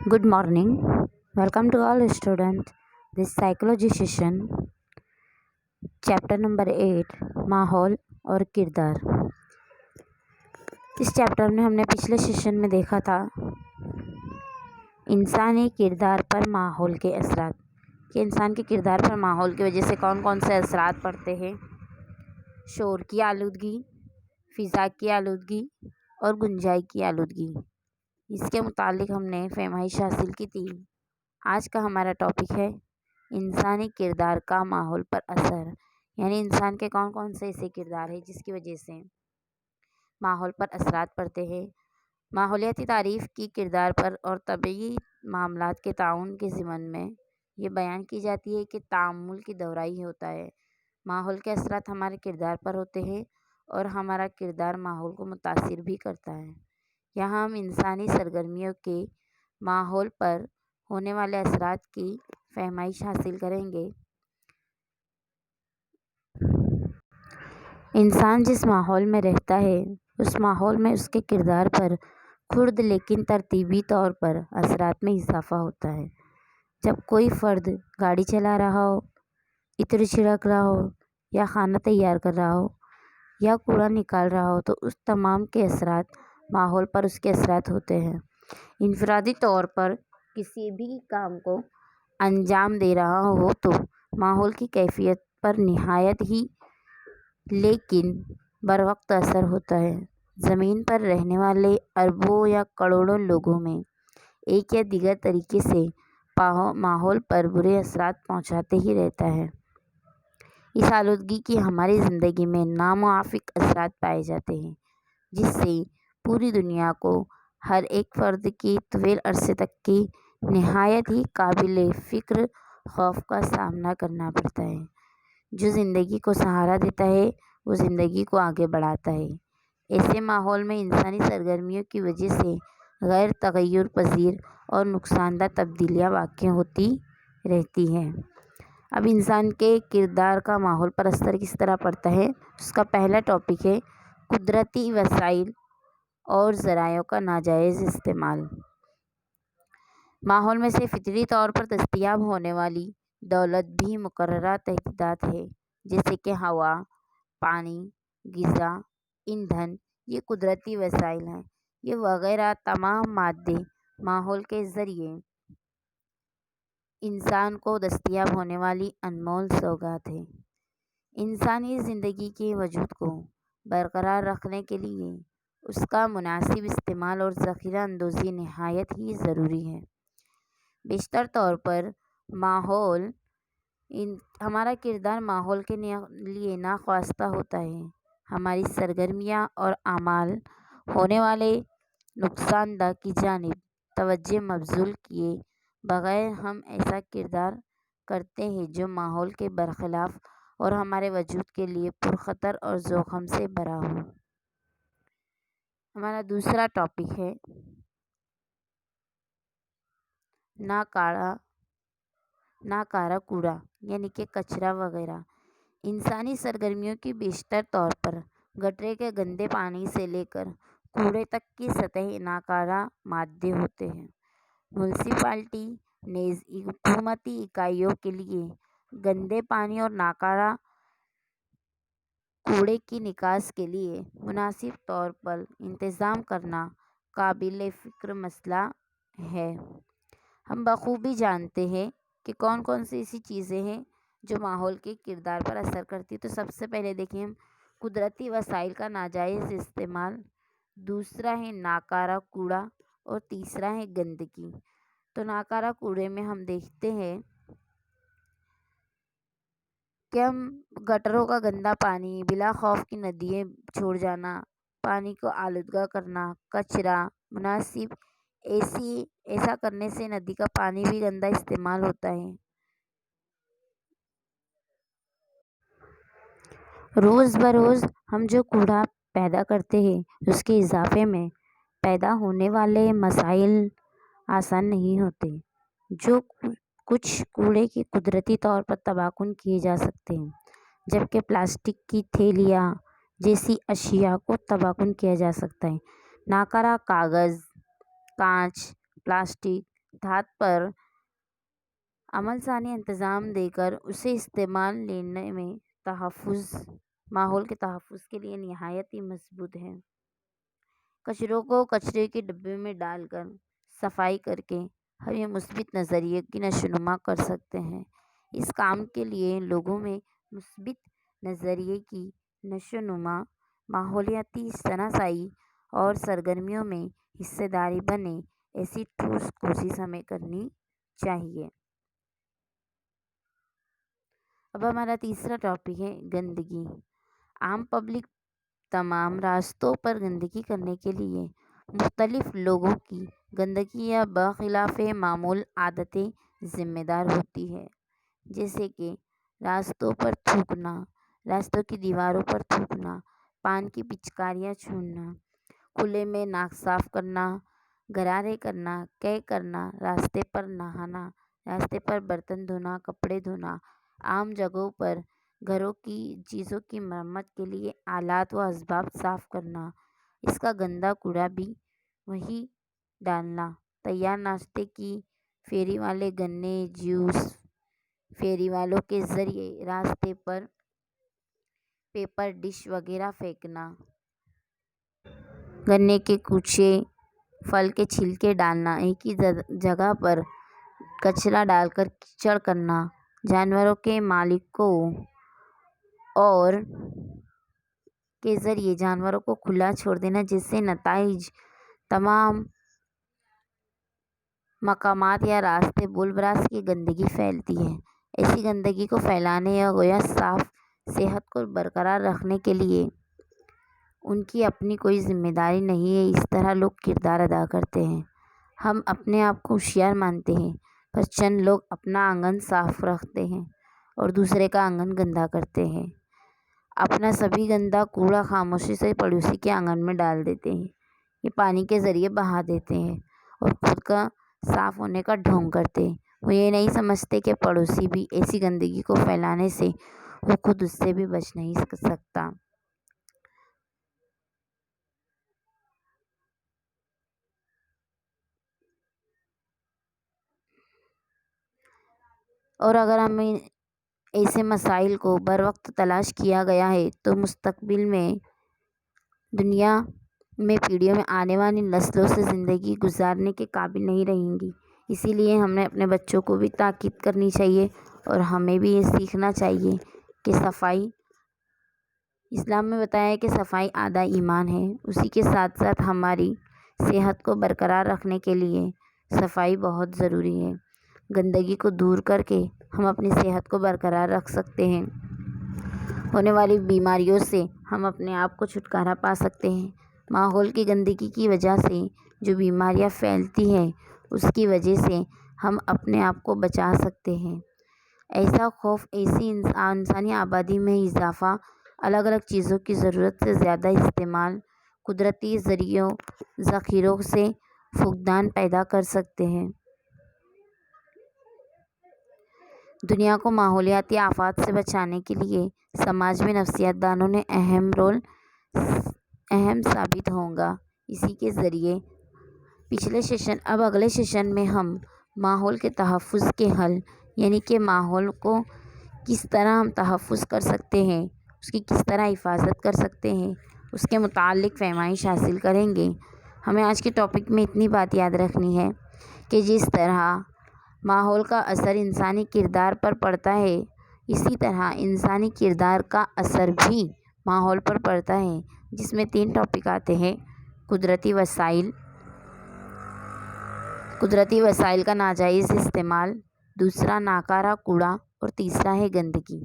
Good morning. Welcome to all students. This psychology session, chapter number 8, माहौल और किरदार। इस चैप्टर में हमने पिछले सेशन में देखा था इंसानी किरदार पर माहौल के असरात, कि इंसान के किरदार पर माहौल की वजह से कौन कौन से असरात पड़ते हैं। शोर की आलूदगी, फ़िज़ा की आलूदगी और गुंजाई की आलूदगी। इसके मुतालिक हमने फहमाइश हासिल की थी। आज का हमारा टॉपिक है इंसानी किरदार का माहौल पर असर, यानी इंसान के कौन कौन से ऐसे किरदार हैं जिसकी वजह से माहौल पर असरात पड़ते हैं। माहौलियाती तारीफ़ की किरदार पर और तबीई मामलात के ताउन के ज़िमन में ये बयान की जाती है कि तामुल की दोहराई होता है। माहौल के असरात हमारे किरदार पर होते हैं और हमारा किरदार माहौल को मुतासिर भी करता है। यहाँ हम इंसानी सरगर्मियों के माहौल पर होने वाले असरात की फहमाइश हासिल करेंगे। इंसान जिस माहौल में रहता है उस माहौल में उसके किरदार पर खुर्द लेकिन तरतीबी तौर पर असरात में इजाफा होता है। जब कोई फ़र्द गाड़ी चला रहा हो, इत्र छिड़क रहा हो या खाना तैयार कर रहा हो या कूड़ा निकाल रहा हो तो उस तमाम के असरात माहौल पर उसके असरात होते हैं। इनफरादी तौर पर किसी भी काम को अंजाम दे रहा हो तो माहौल की कैफियत पर निहायत ही लेकिन बरवक्त असर होता है। ज़मीन पर रहने वाले अरबों या करोड़ों लोगों में एक या दीगर तरीके से माहौल पर बुरे असरात पहुंचाते ही रहता है। इस आलूदगी की हमारी ज़िंदगी में नामुआफ़िक असरात पाए जाते हैं, जिससे पूरी दुनिया को हर एक फ़र्द की तवील अरसे तक की निहायत ही काबिल फ़िक्र खौफ का सामना करना पड़ता है। जो ज़िंदगी को सहारा देता है वो ज़िंदगी को आगे बढ़ाता है। ऐसे माहौल में इंसानी सरगर्मियों की वजह से गैर तग़य्युर पज़ीर और नुकसानदा तब्दीलियाँ वाक़ई होती रहती हैं। अब इंसान के किरदार का माहौल पर असर किस तरह पड़ता है, उसका पहला टॉपिक है कुदरती वसाइल और ज़रायों का नाजायज़ इस्तेमाल। माहौल में से फितरी तौर पर दस्तयाब होने वाली दौलत भी मुकर्ररा तहदीदात है, जैसे कि हवा, पानी, ग़िज़ा, ईंधन। ये कुदरती वसाइल हैं। ये वगैरह तमाम मादे माहौल के ज़रिए इंसान को दस्तयाब होने वाली अनमोल सौगात है। इंसानी ज़िंदगी के वजूद को बरकरार रखने के लिए उसका मुनासिब इस्तेमाल और ज़ख़ीरा अंदोज़ी निहायत ही ज़रूरी है। बेशतर तौर पर माहौल हमारा किरदार माहौल के लिए नाख्वास्ता होता है। हमारी सरगर्मियाँ और आमाल होने वाले नुकसानदा की जानिब तवज्जो मबज़ूल किए बग़ैर हम ऐसा किरदार करते हैं जो माहौल के बरख़िलाफ़ और हमारे वजूद के लिए पुरख़तर और जोख़म से भरा हो। हमारा दूसरा टॉपिक है नाकारा कूड़ा, यानी कि कचरा वगैरह। इंसानी सरगर्मियों की बेशतर तौर पर गटरे के गंदे पानी से लेकर कूड़े तक की सतह नाकारा मादे होते हैं। म्यूनसिपालिटी नेज़ हुकूमती इकाइयों के लिए गंदे पानी और नाकारा कूड़े की निकास के लिए मुनासिब तौर पर इंतज़ाम करना काबिल फ़िक्र मसला है। हम बखूबी जानते हैं कि कौन कौन सी ऐसी चीज़ें हैं जो माहौल के किरदार पर असर करती है। तो सबसे पहले देखिए हम कुदरती वसाइल का नाजायज़ इस्तेमाल, दूसरा है नाकारा कूड़ा और तीसरा है गंदगी। तो नाकारा कूड़े में हम देखते हैं कि हम गटरों का गंदा पानी, बिला खौफ की नदियाँ छोड़ जाना, पानी को आलूदा करना, कचरा मुनासिब ऐसा करने से नदी का पानी भी गंदा इस्तेमाल होता है। रोज़ बरोज़ हम जो कूड़ा पैदा करते हैं उसके इजाफे में पैदा होने वाले मसाइल आसान नहीं होते। जो कुछ कूड़े के कुदरती तौर पर तबाकुन किए जा सकते हैं, जबकि प्लास्टिक की थैलियाँ जैसी अशिया को तबाकुन किया जा सकता है। नाकारा कागज़, कांच, प्लास्टिक دھات پر عمل ثانی انتظام دے کر اسے استعمال لینے میں ماحول کے تحفظ کے لیے نہایت ہی مضبوط ہے۔ کچروں کو کچرے کے ڈبے میں ڈال کر صفائی کر کے ہم یہ مثبت نظریے کی نشوونما کر سکتے ہیں۔ اس کام کے لیے لوگوں میں مثبت نظریے کی نشوونما، ماحولیاتی شناسائی اور سرگرمیوں میں حصہ داری بنے، ایسی ٹھوس کوشش ہمیں کرنی چاہیے۔ اب ہمارا تیسرا ٹاپک ہے گندگی۔ عام پبلک تمام راستوں پر گندگی کرنے کے لیے مختلف لوگوں کی گندگی یا بخلاف معمول عادتیں ذمہ دار ہوتی ہیں، جیسے کہ راستوں پر تھوکنا، راستوں کی دیواروں پر تھوکنا، پان کی پچکاریاں چھوڑنا، کھلے میں ناک صاف کرنا، غرارے کرنا، قے کرنا، راستے پر نہانا، راستے پر برتن دھونا، کپڑے دھونا، عام جگہوں پر گھروں کی چیزوں کی مرمت کے لیے آلات و اسباب صاف کرنا، اس کا گندا کوڑا بھی وہیں ڈالنا، تیار ناشتے کی پھیری والے گنے، جوس پھیری والوں کے ذریعے راستے پر پیپر ڈش وغیرہ پھینکنا، گنے کے کوچے، پھل کے چھلکے ڈالنا، ایک ہی جگہ پر کچرا ڈال کر کیچڑ کرنا، جانوروں کے مالکوں اور کے ذریعے جانوروں کو کھلا چھوڑ دینا، جس سے نتائج تمام مقامات یا راستے بول براس کی گندگی پھیلتی ہے۔ ایسی گندگی کو پھیلانے یا گویا صاف صحت کو برقرار رکھنے کے لیے ان کی اپنی کوئی ذمہ داری نہیں ہے، اس طرح لوگ کردار ادا کرتے ہیں۔ ہم اپنے آپ کو ہوشیار مانتے ہیں، پر چند لوگ اپنا آنگن صاف رکھتے ہیں اور دوسرے کا آنگن گندا کرتے ہیں، اپنا سبھی گندا کوڑا خاموشی سے پڑوسی کے آنگن میں ڈال دیتے ہیں، یہ پانی کے ذریعے بہا دیتے ہیں اور خود کا صاف ہونے کا ڈھونگ کرتے ہیں۔ وہ یہ نہیں سمجھتے کہ پڑوسی بھی ایسی گندگی کو پھیلانے سے وہ خود اس سے بھی بچ نہیں سکتا۔ اور اگر ہمیں ایسے مسائل کو بروقت تلاش کیا گیا ہے تو مستقبل میں دنیا میں پیڑھیوں میں آنے والی نسلوں سے زندگی گزارنے کے قابل نہیں رہیں گی۔ اسی لیے ہمیں اپنے بچوں کو بھی تاکید کرنی چاہیے اور ہمیں بھی یہ سیکھنا چاہیے کہ صفائی، اسلام میں بتایا ہے کہ صفائی آدھا ایمان ہے، اسی کے ساتھ ساتھ ہماری صحت کو برقرار رکھنے کے لیے صفائی بہت ضروری ہے۔ گندگی کو دور کر کے ہم اپنی صحت کو برقرار رکھ سکتے ہیں، ہونے والی بیماریوں سے ہم اپنے آپ کو چھٹکارا پا سکتے ہیں۔ ماحول کی گندگی کی وجہ سے جو بیماریاں پھیلتی ہیں، اس کی وجہ سے ہم اپنے آپ کو بچا سکتے ہیں۔ ایسا خوف، ایسی انسانی آبادی میں اضافہ، الگ الگ چیزوں کی ضرورت سے زیادہ استعمال، قدرتی ذخیروں سے فقدان پیدا کر سکتے ہیں۔ دنیا کو ماحولیاتی آفات سے بچانے کے لیے سماج میں نفسیات دانوں نے اہم ثابت ہوگا۔ اسی کے ذریعے اگلے سیشن میں ہم ماحول کے تحفظ کے حل، یعنی کہ ماحول کو کس طرح ہم تحفظ کر سکتے ہیں، اس کی کس طرح حفاظت کر سکتے ہیں، اس کے متعلق فہمائش حاصل کریں گے۔ ہمیں آج کے ٹاپک میں اتنی بات یاد رکھنی ہے کہ جس طرح ماحول کا اثر انسانی کردار پر پڑتا ہے، اسی طرح انسانی کردار کا اثر بھی ماحول پر پڑتا ہے، جس میں 3 ٹاپک آتے ہیں: قدرتی وسائل کا ناجائز استعمال، دوسرا ناکارہ کوڑا اور تیسرا ہے گندگی۔